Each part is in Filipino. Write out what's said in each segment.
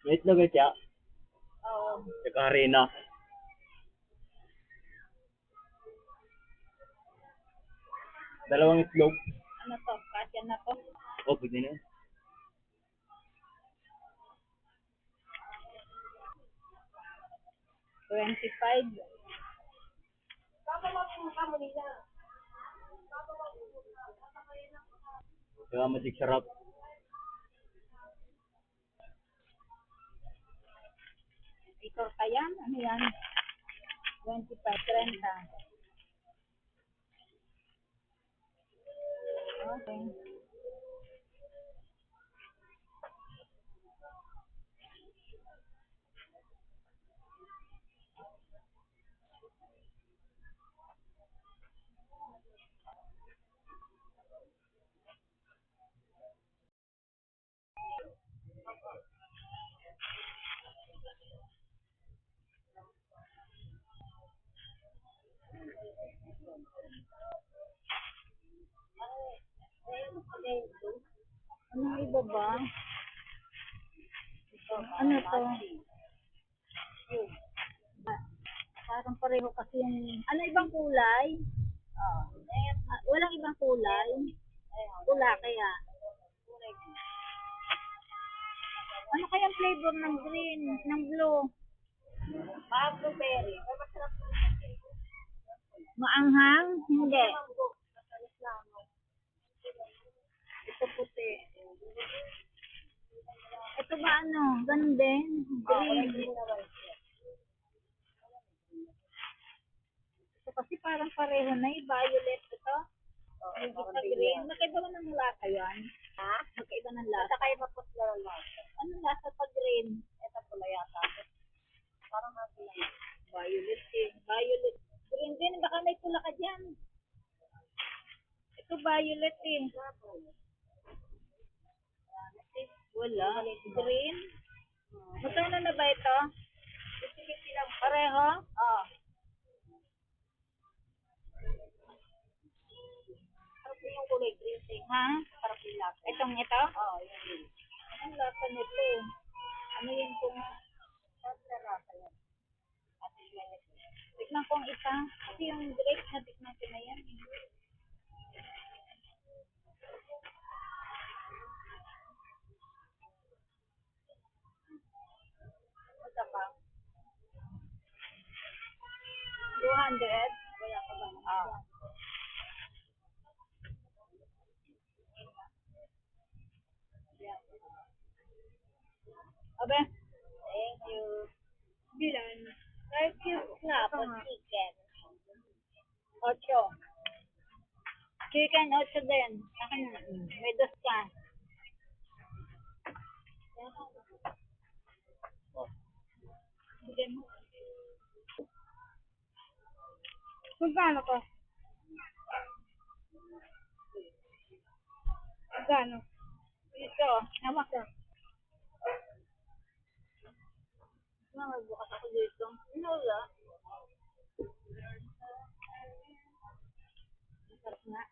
May itlog at siya. Oo. Tsaka harina. Dalawang itlog. Ano to? Kasya na to? Oh, pwede na. 25. Kaya matik sarap. Ikaw yan? Ano yan? 25, 30. Okay. Ano iba ba? Ano to? Parang pareho kasi yung... Ano ibang kulay? Walang ibang kulay? Pula kaya? Ano kayang flavor ng green, ng blue? Blueberry. Maanghang? Hindi. Ito puti. Ito ba ano? Ganun din? Green. Ito kasi parang pareho na eh. Violet ito. Yung isa green. Magkaiba ba ng lasa yan? Ha? Magkaiba ng lasa. Magkaiba po sila ng lasa. Anong lasa pag green? Ito pula yata. Parang violet. Violet eh. Violet. Green din. Baka may pula ka dyan. Ito violet eh. Wala. Green. Magkano na ba ito? Pareho? Oo. Sarap yung kulay green thing. Ha? Sarap yung lasa. Itong ito? Oo, yun. Ang lasa nito. Ano yung kung... Lasa yan. Tignan ko ang isa. Kasi yung grape na tignan ko na yan. Isa pa. 200? Wala ka ba? Oo. Abe? Thank you. Bilan? 5 cubes na po chicken. 8. Chicken 8 din. Akin na. May 2 ka. Bigyan mo. Magkano ko? Magkano? Ito. Namak ka. Magbukas ako dito. Wala. Masarap nga.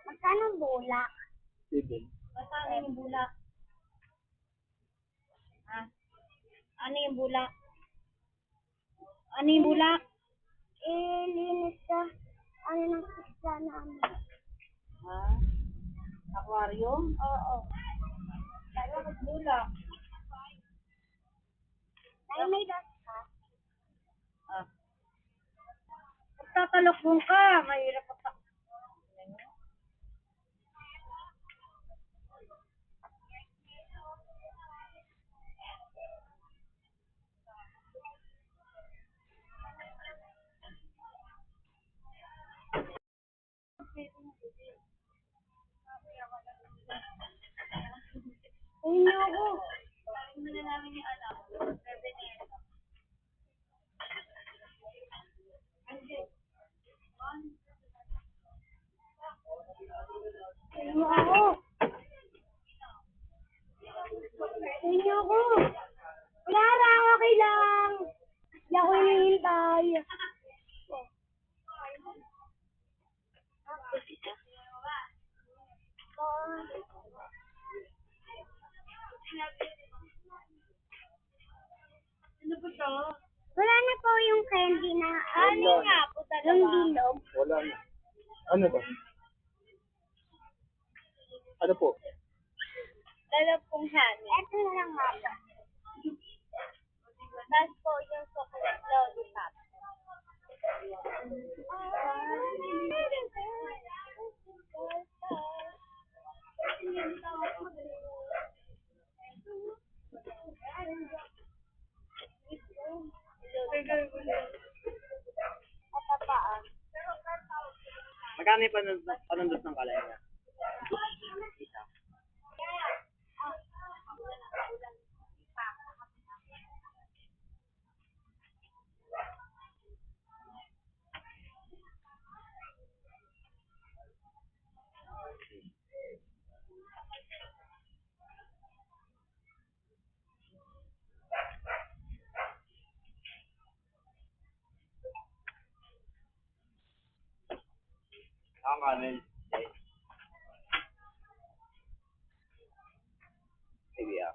Magkano bulak? 7. Magkano yung bulak? Ha? Ano yung bulak? Ano yung bulak? Linis ka. Ano ng isla namin? Ha? Aquarium? Oo. Kaya magbulak. Ay, may gas ka? Ah. Magtatalokbong ka. Mahirap pa. Ay, naku. Ano na namin yung anak? 7 years. tayo. Wala na po yung candy na ano nga po talaga. Yung bilog. Wala na. Ano ba? Ano po? Dalaw pong honey. Ito na lang nga po. Tapos po yung chocolate lollipop. Magkano yung panundot ng kalay niya? Isa. Ang kanin. Sige ah.